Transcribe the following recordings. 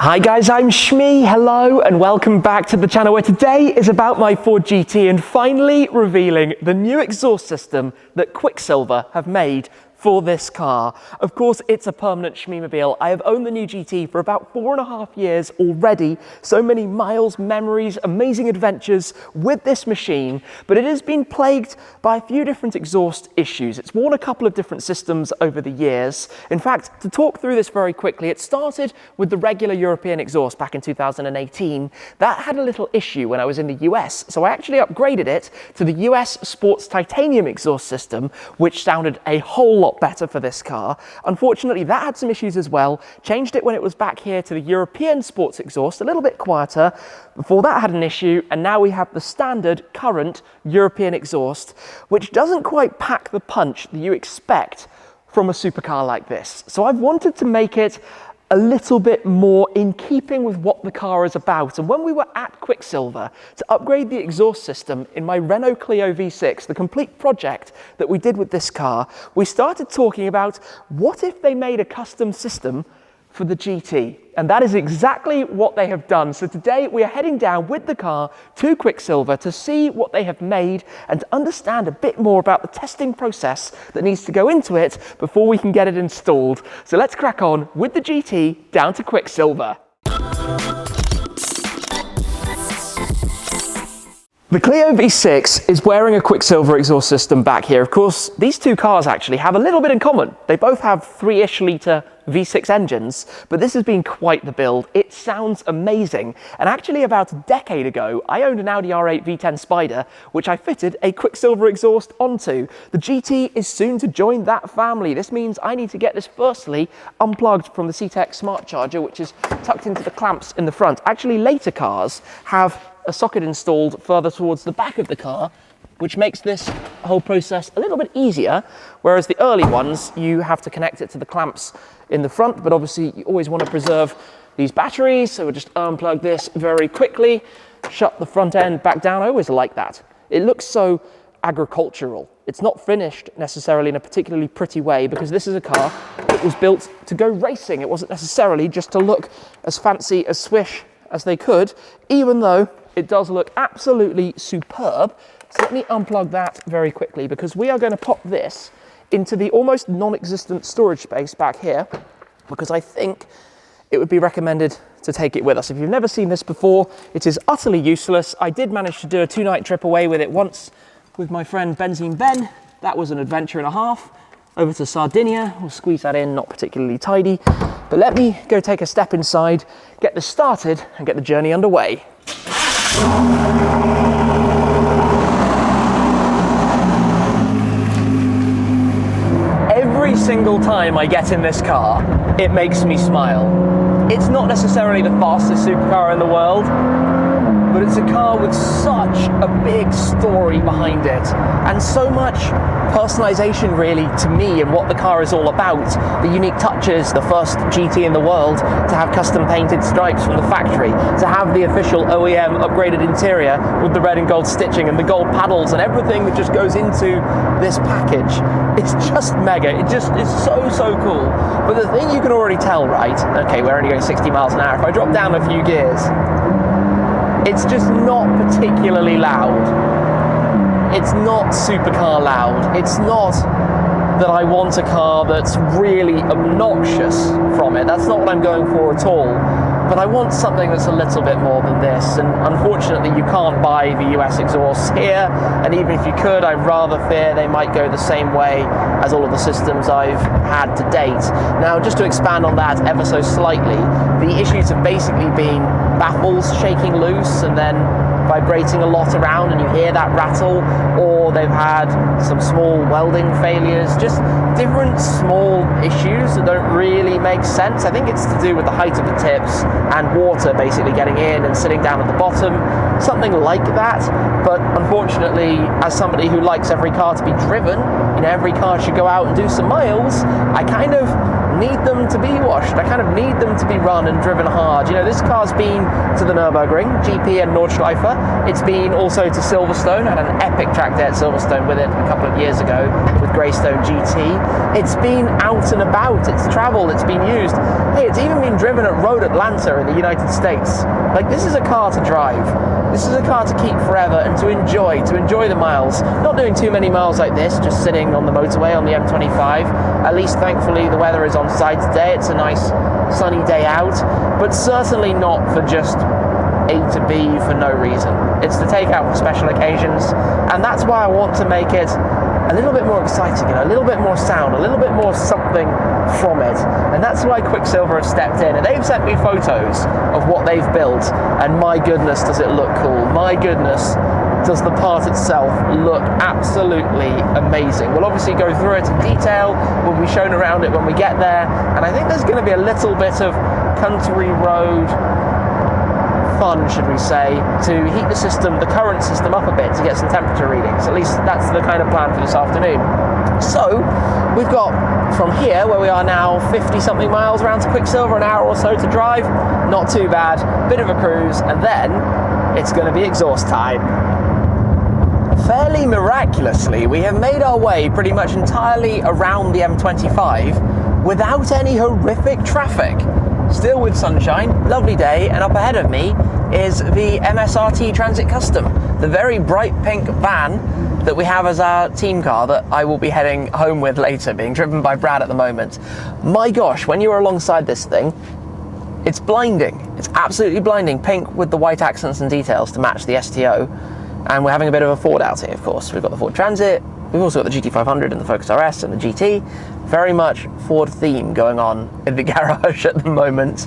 Hi guys, I'm Shmee, hello and welcome back to the channel where today is about my Ford GT and finally revealing the new exhaust system that Quicksilver have made for this car. Of course, it's a permanent Shmeemobile. I have owned the new GT for about 4.5 years already. So many miles, memories, amazing adventures with this machine, but it has been plagued by a few different exhaust issues. It's worn a couple of different systems over the years. In fact, to talk through this very quickly, it started with the regular European exhaust back in 2018. That had a little issue when I was in the US, so I actually upgraded it to the US Sports Titanium exhaust system, which sounded a whole lot better for this car. Unfortunately, that had some issues as well. Changed it when it was back here to the European sports exhaust, a little bit quieter. Before that had an issue, and now we have the standard current European exhaust, which doesn't quite pack the punch that you expect from a supercar like this. So I've wanted to make it a little bit more in keeping with what the car is about. And when we were at Quicksilver to upgrade the exhaust system in my Renault Clio V6, the complete project that we did with this car, we started talking about what if they made a custom system for the GT? And that is exactly what they have done. So today we are heading down with the car to Quicksilver to see what they have made and to understand a bit more about the testing process that needs to go into it before we can get it installed. So let's crack on with the GT down to Quicksilver. The Clio V6 is wearing a Quicksilver exhaust system back here. Of course, these two cars actually have a little bit in common. They both have 3-ish litre V6 engines, but this has been quite the build. It sounds amazing. And actually about a decade ago, I owned an Audi R8 V10 Spider, which I fitted a Quicksilver exhaust onto. The GT is soon to join that family. This means I need to get this firstly unplugged from the CTEK smart charger, which is tucked into the clamps in the front. Actually, later cars have a socket installed further towards the back of the car, which makes this whole process a little bit easier, whereas the early ones, you have to connect it to the clamps in the front, but obviously you always want to preserve these batteries, so we'll just unplug this very quickly, shut the front end back down. I always like that. It looks so agricultural. It's not finished necessarily in a particularly pretty way, because this is a car that was built to go racing. It wasn't necessarily just to look as fancy as Swish as they could, even though it does look absolutely superb. So let me unplug that very quickly, because we are going to pop this into the almost non-existent storage space back here, because I think it would be recommended to take it with us. If you've never seen this before, it is utterly useless. I did manage to do a 2-night trip away with it once with my friend Benzene Ben. That was an adventure and a half. Over to Sardinia, we'll squeeze that in, not particularly tidy. But let me go take a step inside, get this started and get the journey underway. Every single time I get in this car, it makes me smile. It's not necessarily the fastest supercar in the world, but it's a car with such a big story behind it and so much personalization really to me and what the car is all about. The unique touches, the first GT in the world to have custom painted stripes from the factory, to have the official OEM upgraded interior with the red and gold stitching and the gold paddles and everything that just goes into this package. It's just mega. It just is so cool. But the thing you can already tell, right? Okay, we're only going 60 miles an hour. If I drop down a few gears, it's just not particularly loud. It's not supercar loud. It's not that I want a car that's really obnoxious from it. That's not what I'm going for at all. But I want something that's a little bit more than this. And unfortunately, you can't buy the US exhausts here. And even if you could, I rather fear they might go the same way as all of the systems I've had to date. Now, just to expand on that ever so slightly, the issues have basically been baffles shaking loose and then vibrating a lot around and you hear that rattle, or they've had some small welding failures, just different small issues that don't really make sense. I think it's to do with the height of the tips and water basically getting in and sitting down at the bottom, something like that. But unfortunately, as somebody who likes every car to be driven, you know, every car should go out and do some miles, I kind of need them to be washed. I kind of need them to be run and driven hard. You know, this car's been to the Nürburgring, GP and Nordschleife. It's been also to Silverstone. I had an epic track day at Silverstone with it a couple of years ago with Greystone GT. It's been out and about, it's travelled, it's been used. Hey, it's even been driven at Road Atlanta in the United States. Like, this is a car to drive. This is a car to keep forever and to enjoy the miles. Not doing too many miles like this, just sitting on the motorway on the M25. At least, thankfully, the weather is on side today. It's a nice sunny day out, but certainly not for just A to B for no reason. It's to take out for special occasions, and that's why I want to make it a little bit more exciting, a little bit more sound, a little bit more something from it. And that's why Quicksilver has stepped in, and they've sent me photos of what they've built, and my goodness does it look cool. My goodness does the part itself look absolutely amazing. We'll obviously go through it in detail, we'll be shown around it when we get there, and I think there's going to be a little bit of country road fun, should we say, to heat the current system up a bit to get some temperature readings. At least that's the kind of plan for this afternoon. So we've got from here, where we are now, 50 something miles around to Quicksilver, an hour or so to drive. Not too bad, bit of a cruise, and then it's going to be exhaust time. Fairly miraculously, we have made our way pretty much entirely around the M25 without any horrific traffic. Still with sunshine, lovely day, and up ahead of me is the MSRT Transit Custom, the very bright pink van that we have as our team car that I will be heading home with later, being driven by Brad at the moment. My gosh, when you are alongside this thing, it's blinding. It's absolutely blinding. Pink with the white accents and details to match the STO. And we're having a bit of a Ford outing, of course. We've got the Ford Transit, we've also got the GT500 and the Focus RS and the GT. Very much Ford theme going on in the garage at the moment.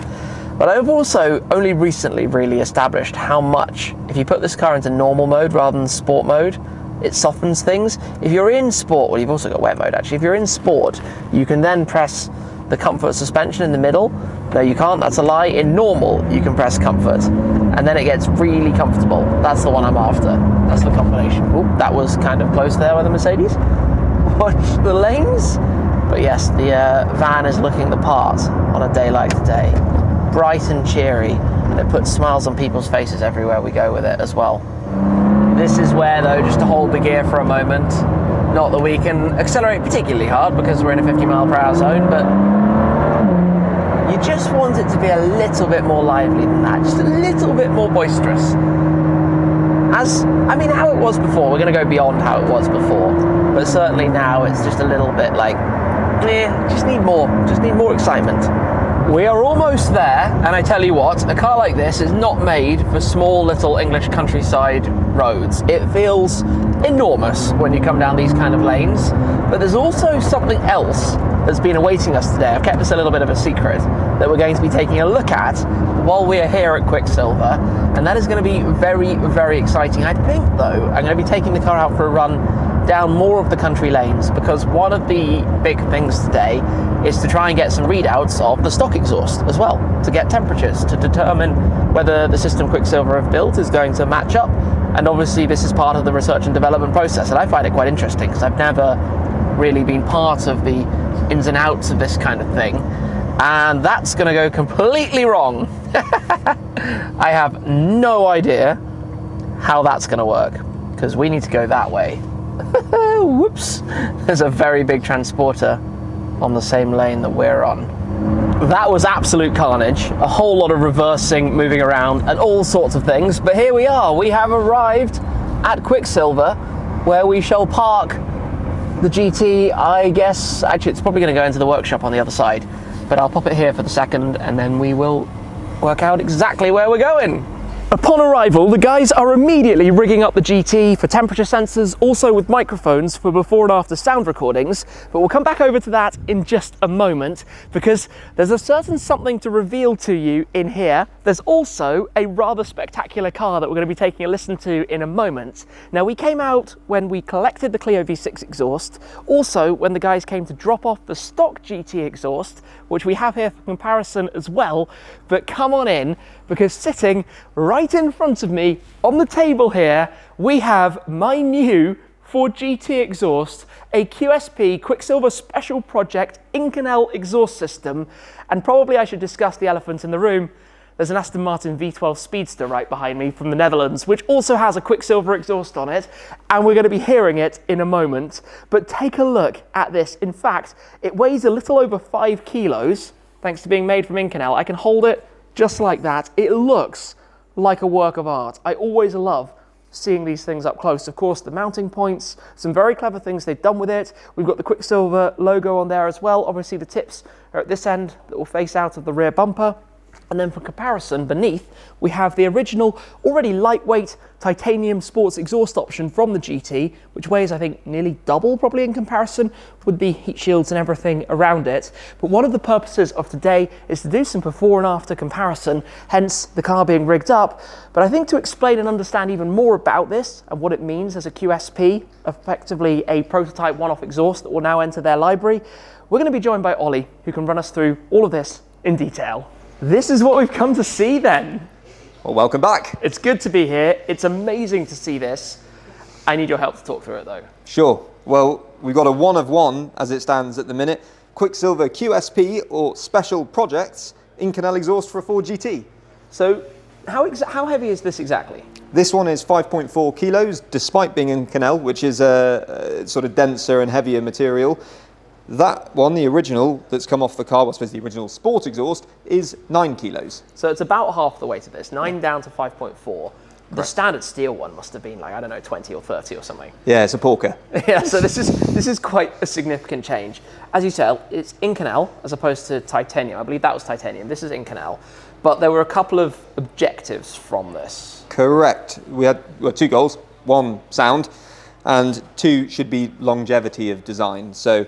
But I've also only recently really established how much, if you put this car into normal mode rather than sport mode, it softens things. If you're in sport, well, you've also got wet mode actually. If you're in sport, you can then press the comfort suspension in the middle. No, you can't, that's a lie. In normal, you can press comfort, and then it gets really comfortable. That's the one I'm after. That's the combination. Oh, that was kind of close there with the Mercedes. Watch the lanes. But yes, the van is looking the part on a day like today. Bright and cheery, and it puts smiles on people's faces everywhere we go with it as well. This is where, though, just to hold the gear for a moment, not that we can accelerate particularly hard because we're in a 50 mile per hour zone, but you just want it to be a little bit more lively than that, just a little bit more boisterous. How it was before, we're going to go beyond how it was before, but certainly now it's just a little bit like, just need more excitement. We are almost there, and I tell you what, a car like this is not made for small little English countryside roads. It feels enormous when you come down these kind of lanes, but there's also something else that's been awaiting us today. I've kept this a little bit of a secret that we're going to be taking a look at while we are here at Quicksilver, and that is going to be very, very exciting. I think, though, I'm going to be taking the car out for a run down more of the country lanes, because one of the big things today is to try and get some readouts of the stock exhaust as well, to get temperatures, to determine whether the system Quicksilver have built is going to match up. And obviously this is part of the research and development process, and I find it quite interesting because I've never really been part of the ins and outs of this kind of thing, and that's going to go completely wrong. I have no idea how that's going to work, because we need to go that way. Whoops, there's a very big transporter on the same lane that we're on. That was absolute carnage, a whole lot of reversing, moving around, and all sorts of things, but here we are. We have arrived at Quicksilver, where we shall park the GT. I guess, actually it's probably going to go into the workshop on the other side, but I'll pop it here for the second, and then we will work out exactly where we're going. Upon arrival, the guys are immediately rigging up the GT for temperature sensors, also with microphones for before and after sound recordings, but we'll come back over to that in just a moment, because there's a certain something to reveal to you in here. There's also a rather spectacular car that we're going to be taking a listen to in a moment. Now, we came out when we collected the Clio V6 exhaust, also when the guys came to drop off the stock GT exhaust, which we have here for comparison as well, but come on in, because sitting right in front of me on the table here, we have my new Ford GT exhaust, a QSP Quicksilver Special Project Inconel exhaust system, and probably I should discuss the elephant in the room. There's an Aston Martin V12 Speedster right behind me from the Netherlands, which also has a Quicksilver exhaust on it, and we're going to be hearing it in a moment. But take a look at this. In fact, it weighs a little over 5 kilos, thanks to being made from Inconel. I can hold it just like that. It looks like a work of art. I always love seeing these things up close. Of course, the mounting points, some very clever things they've done with it. We've got the Quicksilver logo on there as well. Obviously, the tips are at this end that will face out of the rear bumper. And then for comparison, beneath, we have the original, already lightweight titanium sports exhaust option from the GT, which weighs, I think, nearly double probably in comparison with the heat shields and everything around it. But one of the purposes of today is to do some before and after comparison, hence the car being rigged up. But I think to explain and understand even more about this and what it means as a QSP, effectively a prototype one-off exhaust that will now enter their library, we're going to be joined by Ollie, who can run us through all of this in detail. This is what we've come to see then. Well, welcome back. It's good to be here. It's amazing to see this. I need your help to talk through it though. Sure. Well, we've got a one of one as it stands at the minute. Quicksilver QSP or Special Projects Inconel exhaust for a Ford GT. So how heavy is this exactly? This one is 5.4 kilos, despite being Inconel, which is a sort of denser and heavier material. That one, the original that's come off the car, I suppose the original Sport exhaust, is 9 kilos. So it's about half the weight of this, 9 down to 5.4. The standard steel one must have been like, I don't know, 20 or 30 or something. Yeah, it's a porker. Yeah, so this is quite a significant change. As you said, it's Inconel as opposed to titanium. I believe that was titanium. This is Inconel. But there were a couple of objectives from this. Correct. We had two goals. One, sound, and two should be longevity of design. So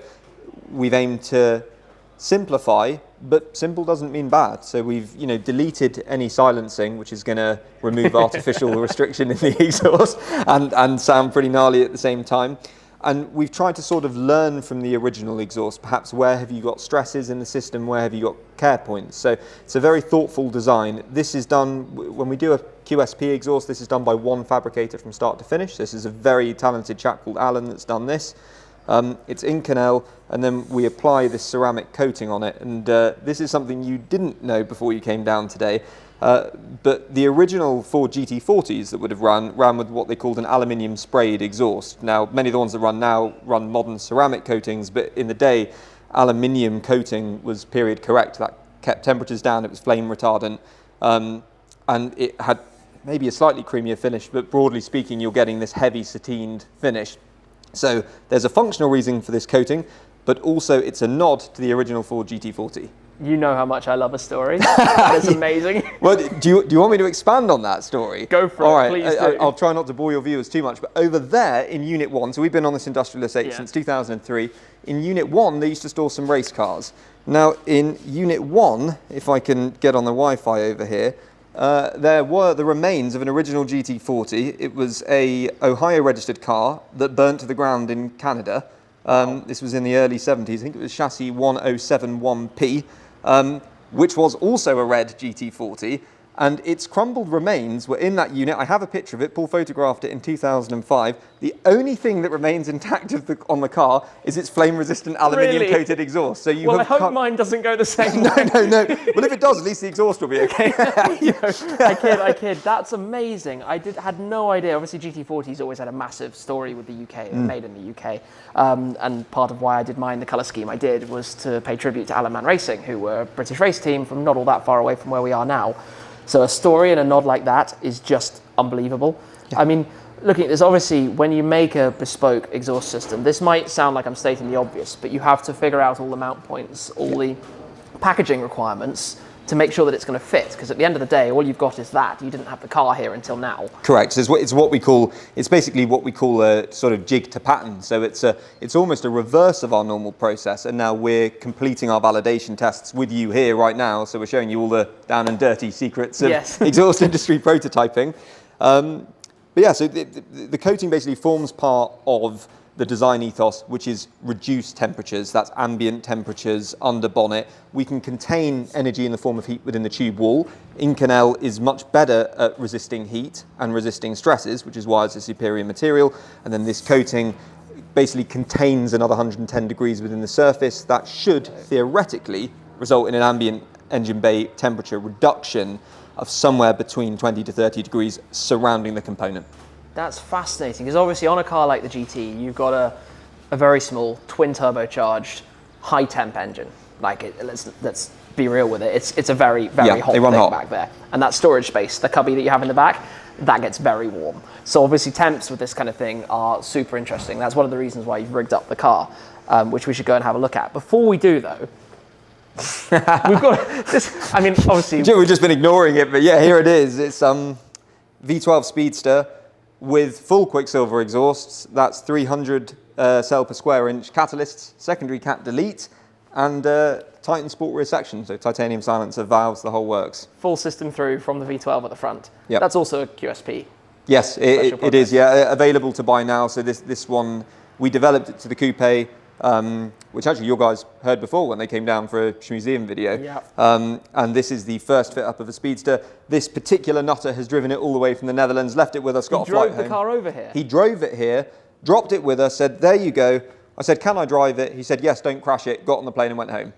we've aimed to simplify, but simple doesn't mean bad. So we've deleted any silencing, which is going to remove artificial restriction in the exhaust and sound pretty gnarly at the same time. And we've tried to sort of learn from the original exhaust, perhaps where have you got stresses in the system, where have you got care points. So it's a very thoughtful design. This is done, when we do a QSP exhaust, this is done by one fabricator from start to finish. This is a very talented chap called Alan that's done this. It's Inconel, and then we apply this ceramic coating on it. And this is something you didn't know before you came down today. But the original Ford GT40s that would have ran with what they called an aluminium sprayed exhaust. Now, many of the ones that run now run modern ceramic coatings, but in the day, aluminium coating was period correct. That kept temperatures down, it was flame retardant, and it had maybe a slightly creamier finish, but broadly speaking, you're getting this heavy satined finish. So there's a functional reason for this coating, but also it's a nod to the original Ford GT40. You know how much I love a story. That is amazing. Well, do you want me to expand on that story? Go for All it, right, please do. I'll try not to bore your viewers too much, but over there in Unit 1, so we've been on this industrial estate since 2003. In Unit 1, they used to store some race cars. Now, in Unit 1, if I can get on the Wi-Fi over here, there were the remains of an original GT40. It was a Ohio registered car that burnt to the ground in Canada. This was in the early 70s. I think it was chassis 1071P, which was also a red GT40. And its crumbled remains were in that unit. I have a picture of it. Paul photographed it in 2005. The only thing that remains intact on the car is its flame-resistant aluminium-coated exost. So I hope mine doesn't go the same way. No. Well, if it does, at least the exhaust will be okay. I kid. That's amazing. I had no idea. Obviously, GT40's always had a massive story with the UK, made in the UK. And part of why I did mine, the colour scheme I did, was to pay tribute to Alan Man Racing, who were a British race team from not all that far away from where we are now. So a story and a nod like that is just unbelievable. Yeah. I mean, looking at this, obviously, when you make a bespoke exhaust system, this might sound like I'm stating the obvious, but you have to figure out all the mount points, all the packaging requirements to make sure that it's going to fit. Because at the end of the day, all you've got is that. You didn't have the car here until now. Correct. So it's basically what we call a sort of jig to pattern. So it's almost a reverse of our normal process. And now we're completing our validation tests with you here right now. So we're showing you all the down and dirty secrets of exhaust industry prototyping. But yeah, so the coating basically forms part of the design ethos, which is reduced temperatures. That's ambient temperatures under bonnet. We can contain energy in the form of heat within the tube wall. Inconel is much better at resisting heat and resisting stresses, which is why it's a superior material. And then this coating basically contains another 110 degrees within the surface. That should theoretically result in an ambient engine bay temperature reduction of somewhere between 20 to 30 degrees surrounding the component. That's fascinating, because obviously on a car like the GT, you've got a very small twin turbocharged high temp engine. Let's be real with it. It's a very, very hot they run thing hot. back there. And that storage space, the cubby that you have in the back, that gets very warm. So obviously temps with this kind of thing are super interesting. That's one of the reasons why you've rigged up the car, which we should go and have a look at. Before we do though, we've got this, I mean, obviously... We've just been ignoring it, but yeah, here it is. It's V12 Speedster with full Quicksilver exhausts. That's 300 cell per square inch catalysts, secondary cat delete, and Titan Sport rear section, so titanium silencer, valves, the whole works. Full system through from the V12 at the front. Yep. That's also a QSP. Yes, it is, yeah, available to buy now. So this one, we developed it to the coupe, which actually your guys heard before when they came down for a museum video. Yeah. And this is the first fit up of a Speedster. This particular nutter has driven it all the way from the Netherlands, left it with us, got a flight home. He drove the car over here? He drove it here, dropped it with us, said, there you go. I said, can I drive it? He said, yes, don't crash it. Got on the plane and went home.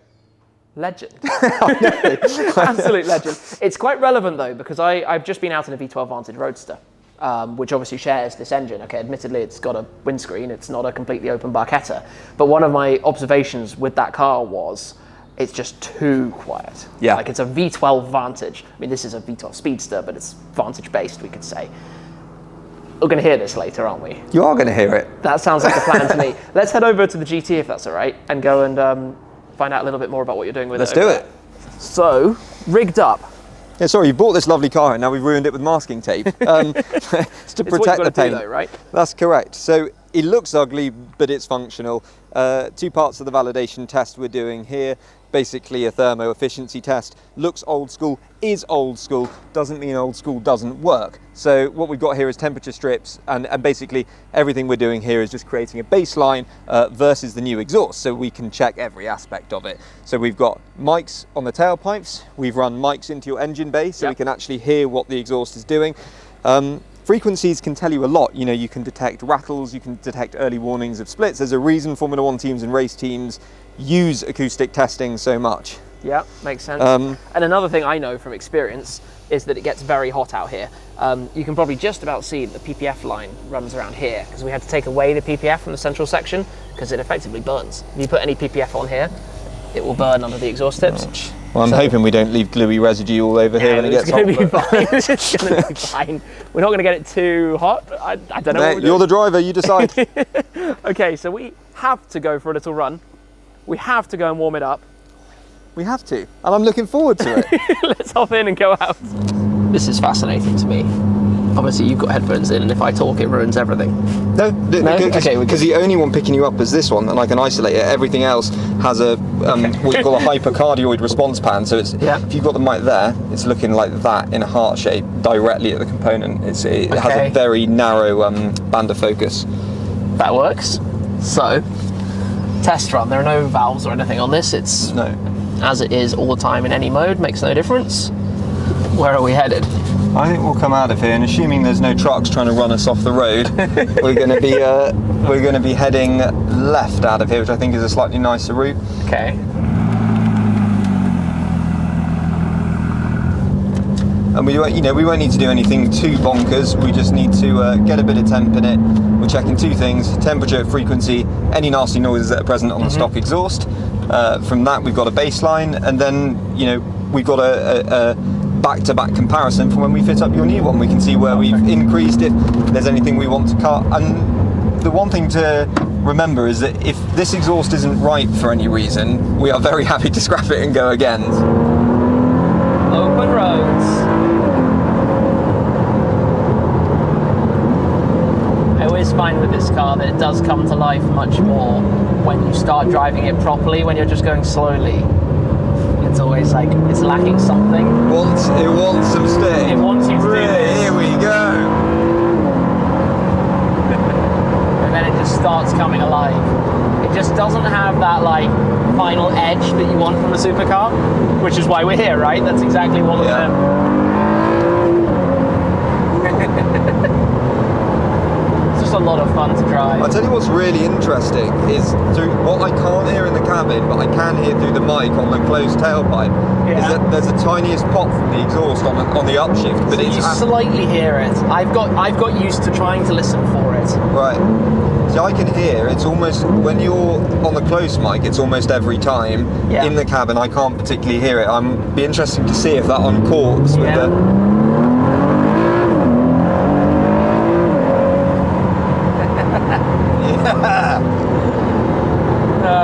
Legend. Absolute legend. It's quite relevant though, because I've just been out in a V12 Vantage Roadster, which obviously shares this engine. Okay, admittedly it's got a windscreen, it's not a completely open Barchetta, but one of my observations with that car was it's just too quiet. Yeah. Like it's a V12 Vantage. I mean, this is a V12 Speedster, but it's Vantage based, we could say. We're going to hear this later, aren't we? You are going to hear it. That sounds like a plan to me. Let's head over to the GT if that's all right, and go and find out a little bit more about what you're doing with it. Let's do it. So, rigged up. Yeah, sorry, you bought this lovely car and now we've ruined it with masking tape. It's to protect the paint. Though, right? That's correct. So it looks ugly, but it's functional. Two parts of the validation test we're doing here. Basically a thermo efficiency test. Looks old school, is old school, doesn't mean old school doesn't work. So what we've got here is temperature strips, and basically everything we're doing here is just creating a baseline versus the new exhaust, so we can check every aspect of it. So we've got mics on the tailpipes, we've run mics into your engine bay, so we can actually hear what the exhaust is doing. Frequencies can tell you a lot. You know, you can detect rattles, you can detect early warnings of splits. There's a reason Formula One teams and race teams use acoustic testing so much. Yeah, makes sense. And another thing I know from experience is that it gets very hot out here. You can probably just about see that the PPF line runs around here, because we had to take away the PPF from the central section because it effectively burns. If you put any PPF on here, it will burn under the exhaust tips. Well, I'm hoping we don't leave gluey residue all over here when it gets hot. It's going to be fine. It's going to be fine. We're not going to get it too hot. I don't know. Mate, you're the driver, you decide. Okay, so we have to go for a little run. We have to go and warm it up. We have to, and I'm looking forward to it. Let's hop in and go out. This is fascinating to me. Obviously, you've got headphones in, and if I talk, it ruins everything. No? Okay, because the only one picking you up is this one, and I can isolate it. Everything else has a what you call a hypercardioid response pan. So it's if you've got the mic there, it's looking like that in a heart shape directly at the component. It has a very narrow band of focus. That works. So, test run. There are no valves or anything on this. It's as it is all the time in any mode. Makes no difference. Where are we headed? I think we'll come out of here, and assuming there's no trucks trying to run us off the road, we're going to be heading left out of here, which I think is a slightly nicer route. Okay. And we won't need to do anything too bonkers. We just need to get a bit of temp in it. We're checking two things: temperature, frequency, any nasty noises that are present on the stock exhaust. From that, we've got a baseline, and then we've got a back-to-back comparison for when we fit up your new one. We can see where we've increased, if there's anything we want to cut. And the one thing to remember is that if this exhaust isn't right for any reason, we are very happy to scrap it and go again. Open roads. I always find with this car that it does come to life much more when you start driving it properly. When you're just going slowly, it's always like it's lacking something. It wants some steak. It wants you to do this. Here we go. And then it just starts coming alive. It just doesn't have that like final edge that you want from a supercar, which is why we're here, right? That's exactly what we're It's just a lot of fun to drive. I'll tell you what's really interesting is through what I can't hear in the cabin, but I can hear through the mic on the closed tailpipe, is that there's the tiniest pop from the exhaust on the upshift. But So you slightly hear it. I've got used to trying to listen for it. Right. So I can hear, it's almost, when you're on the close mic, it's almost every time. Yeah. In the cabin, I can't particularly hear it. Be interesting to see if that uncorks with Yeah.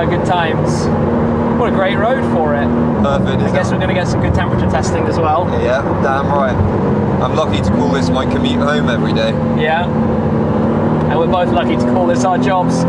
Good times. What a great road for it. Perfect. I guess we're going to get some good temperature testing as well. Yeah, damn right. I'm lucky to call this my commute home every day. Yeah. And we're both lucky to call this our jobs.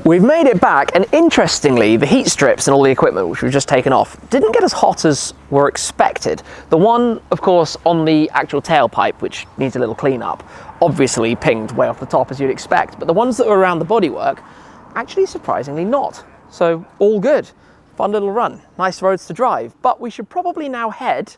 We've made it back, and interestingly, the heat strips and all the equipment which we've just taken off didn't get as hot as were expected. The one, of course, on the actual tailpipe, which needs a little cleanup, obviously pinged way off the top as you'd expect, but the ones that were around the bodywork, actually surprisingly not. So all good. Fun little run. Nice roads to drive, but we should probably now head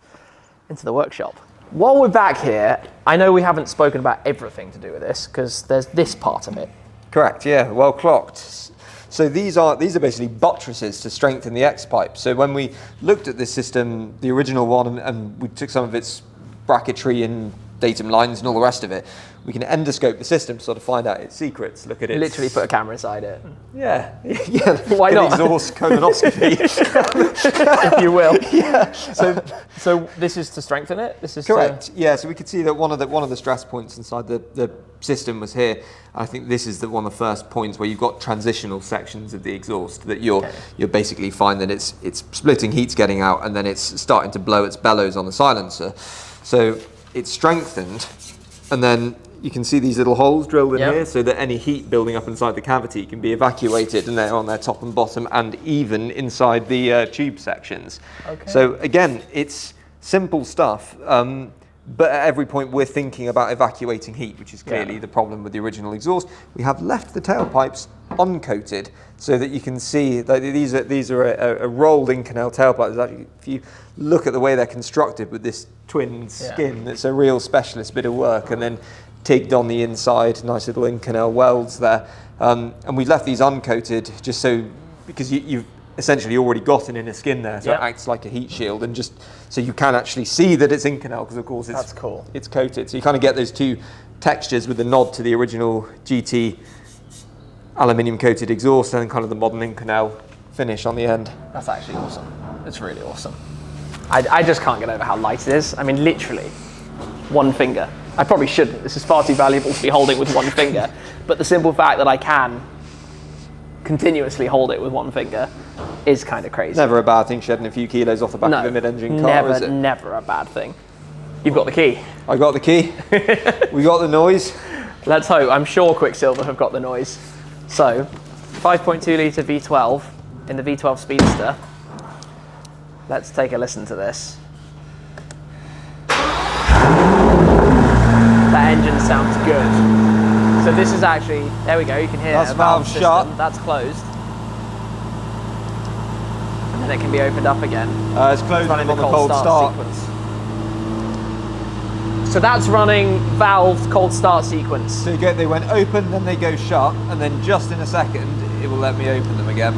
into the workshop. While we're back here, I know we haven't spoken about everything to do with this, because there's this part of it. Correct, yeah, well clocked. So these are basically buttresses to strengthen the X-pipe. So when we looked at this system, the original one, and we took some of its bracketry and datum lines and all the rest of it, we can endoscope the system to sort of find out its secrets. Look at it. Literally put a camera inside it. Yeah, yeah. Why not? Exhaust colonoscopy, if you will. Yeah. So this is to strengthen it. This is correct. Yeah. So we could see that one of the stress points inside the system was here. I think this is one of the first points where you've got transitional sections of the exhaust that you'll basically find that it's splitting, heat's getting out, and then it's starting to blow its bellows on the silencer. So it's strengthened, and then you can see these little holes drilled in here so that any heat building up inside the cavity can be evacuated, and they're on their top and bottom and even inside the tube sections. Okay. So again, it's simple stuff, but at every point we're thinking about evacuating heat, which is clearly the problem with the original exhaust. We have left the tailpipes uncoated so that you can see that these are a rolled Inconel tailpipe. Actually, if you look at the way they're constructed with this twin skin, it's a real specialist bit of work, and then tigged on the inside, nice little Inconel welds there. And we left these uncoated just so, because you've essentially already got an inner skin there, so it acts like a heat shield, and just so you can actually see that it's Inconel, because of course that's cool. It's coated. So you kind of get those two textures with the nod to the original GT aluminium coated exhaust and kind of the modern Inconel finish on the end. That's actually awesome. It's really awesome. I just can't get over how light it is. I mean, literally one finger. I probably shouldn't. This is far too valuable to be holding with one finger. But the simple fact that I can continuously hold it with one finger is kind of crazy. Never a bad thing, shedding a few kilos off the back of a mid-engine car, is it? Never a bad thing. You've got the key. I got the key. We got the noise. Let's hope. I'm sure Quicksilver have got the noise. So, 5.2 litre V12 in the V12 Speedster. Let's take a listen to this. That engine sounds good. So this is actually, there we go, you can hear that's a valve system. Shut. That's closed. And then it can be opened up again. It's closed on the cold start sequence. So that's running valved cold start sequence. So they went open, then they go shut, and then just in a second, it will let me open them again.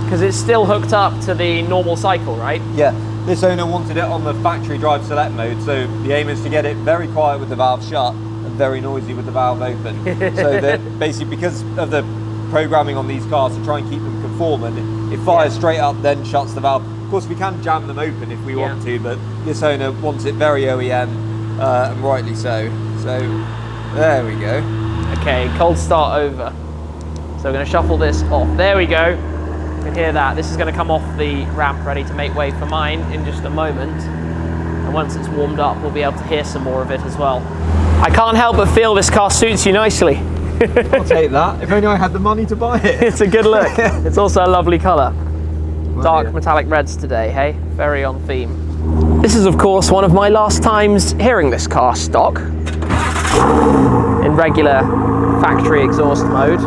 Because it's still hooked up to the normal cycle, right? Yeah. This owner wanted it on the factory drive select mode, so the aim is to get it very quiet with the valve shut and very noisy with the valve open. So that basically, because of the programming on these cars to try and keep them conformant, it fires straight up, then shuts the valve. Of course, we can jam them open if we want to, but this owner wants it very OEM, and rightly so. So there we go. Okay, cold start over. So we're going to shuffle this off. There we go. You can hear that. This is going to come off the ramp ready to make way for mine in just a moment. And once it's warmed up, we'll be able to hear some more of it as well. I can't help but feel this car suits you nicely. I'll take that. If only I had the money to buy it. It's a good look. It's also a lovely colour. Dark metallic reds today, hey? Very on theme. This is, of course, one of my last times hearing this car stock in regular factory exhaust mode.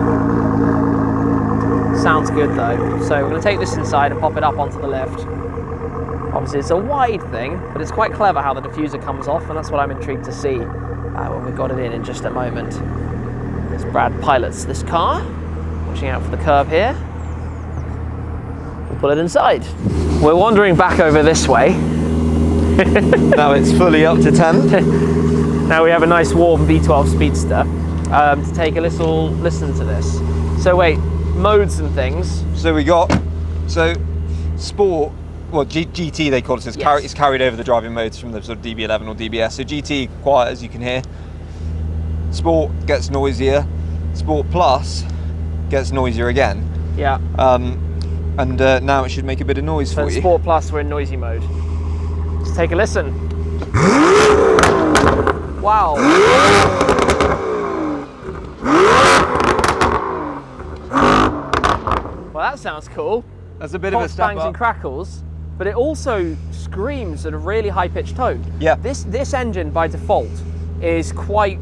Sounds good though. So we're going to take this inside and pop it up onto the lift. Obviously it's a wide thing, but it's quite clever how the diffuser comes off, and that's what I'm intrigued to see when we've got it in just a moment. As Brad pilots this car, watching out for the curb here. We'll pull it inside. We're wandering back over this way. Now it's fully up to 10. Now we have a nice warm V12 Speedster to take a little listen to this. So wait, modes and things. So we got, Sport, well GT they call it, so it's carried over the driving modes from the sort of DB11 or DBS. So GT, quiet as you can hear. Sport gets noisier. Sport Plus gets noisier again. Yeah. And now it should make a bit of noise for you. Sport Plus, we're in noisy mode. Let's take a listen. Wow. Well, that sounds cool. That's a bit of a step bangs up. And crackles, but it also screams at a really high-pitched tone. Yeah. This engine by default is quite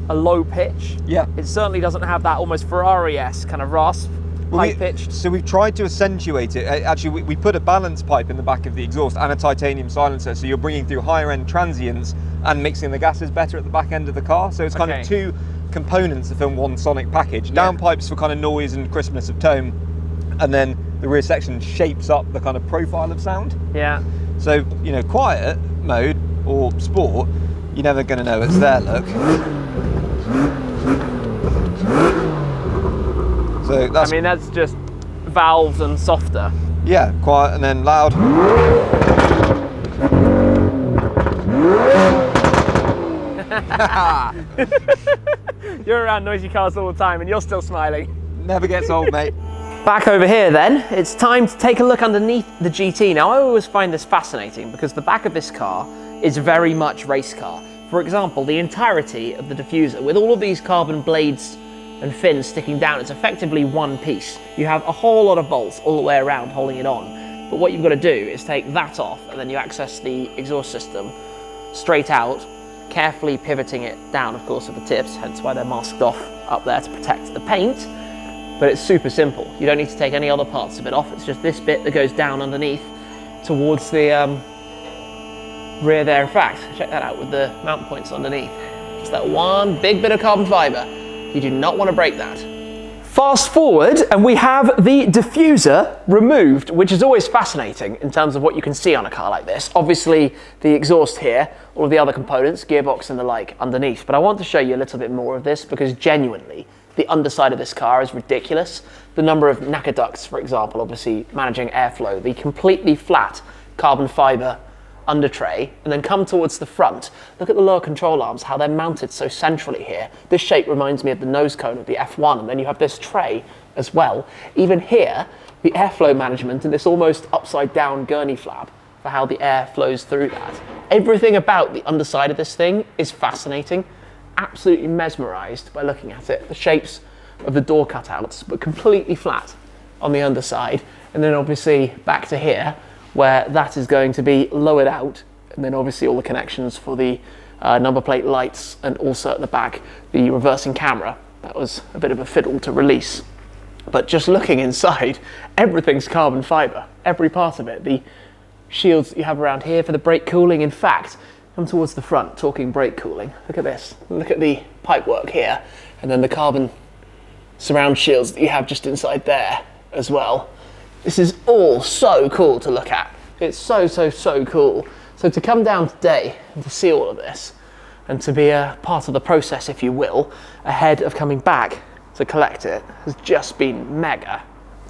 a low pitch. Yeah. It certainly doesn't have that almost Ferrari-esque kind of rasp, high-pitched. So we've tried to accentuate it. Actually, we put a balance pipe in the back of the exhaust and a titanium silencer, so you're bringing through higher-end transients and mixing the gases better at the back end of the car. So it's kind of two components of in one sonic package. Downpipes for kind of noise and crispness of tone, and then the rear section shapes up the kind of profile of sound. Yeah. So, you know, quiet mode or sport, you're never going to know it's there, look. So that's, I mean, that's just valves and softer. yeah, quiet and then loud. You're around noisy cars all the time and you're still smiling. Never gets old, mate. Back over here then, it's time to take a look underneath the GT. Now I always find this fascinating because the back of this car is very much race car. For example, the entirety of the diffuser, with all of these carbon blades and fins sticking down, it's effectively one piece. You have a whole lot of bolts all the way around holding it on. But what you've got to do is take that off and then you access the exhaust system straight out, carefully pivoting it down, of course, with the tips, hence why they're masked off up there to protect the paint. But it's super simple. You don't need to take any other parts of it off. It's just this bit that goes down underneath towards the rear there. In fact, check that out with the mount points underneath. It's that one big bit of carbon fiber. You do not want to break that. Fast forward and we have the diffuser removed, which is always fascinating in terms of what you can see on a car like this. Obviously the exhaust here, all of the other components, gearbox and the like underneath. But I want to show you a little bit more of this because genuinely, the underside of this car is ridiculous. The number of NACA ducts, for example, obviously managing airflow, the completely flat carbon fiber under tray, and then come towards the front. Look at the lower control arms, how they're mounted so centrally here. This shape reminds me of the nose cone of the F1, and then you have this tray as well. Even here, the airflow management and this almost upside down gurney flap for how the air flows through that. Everything about the underside of this thing is fascinating. Absolutely mesmerized by looking at it. The shapes of the door cutouts, but completely flat on the underside. And then obviously back to here, where that is going to be lowered out. And then obviously all the connections for the number plate lights, and also at the back, the reversing camera. That was a bit of a fiddle to release. But just looking inside, everything's carbon fiber, every part of it. The shields that you have around here for the brake cooling. In fact, come towards the front, talking brake cooling. Look at this. Look at the pipework here, and then the carbon surround shields that you have just inside there as well. This is all so cool to look at. It's so, so, so cool. So to come down today and to see all of this, and to be a part of the process, if you will, ahead of coming back to collect it, has just been mega.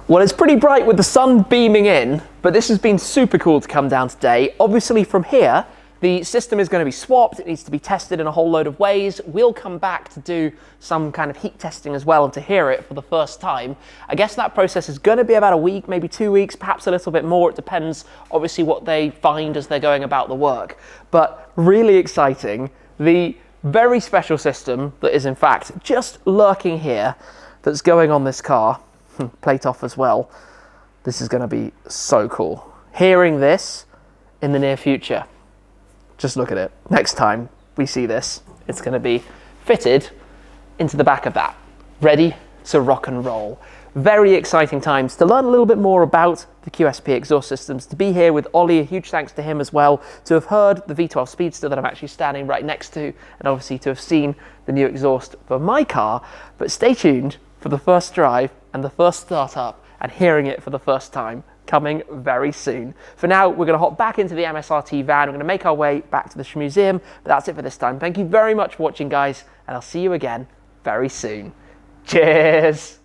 Well, it's pretty bright with the sun beaming in, but this has been super cool to come down today. Obviously from here, the system is going to be swapped. It needs to be tested in a whole load of ways. We'll come back to do some kind of heat testing as well and to hear it for the first time. I guess that process is going to be about a week, maybe 2 weeks, perhaps a little bit more. It depends, obviously, what they find as they're going about the work. But really exciting. The very special system that is, in fact, just lurking here that's going on this car, plate off as well. This is going to be so cool. Hearing this in the near future. Just look at it. Next time we see this, it's going to be fitted into the back of that, ready to rock and roll. Very exciting times to learn a little bit more about the QSP exhaust systems, to be here with Ollie, a huge thanks to him as well, to have heard the V12 Speedster that I'm actually standing right next to, and obviously to have seen the new exhaust for my car. But stay tuned for the first drive and the first startup and hearing it for the first time, coming very soon. For now, we're going to hop back into the MSRT van. We're going to make our way back to the museum, but that's it for this time. Thank you very much for watching, guys, and I'll see you again very soon. Cheers!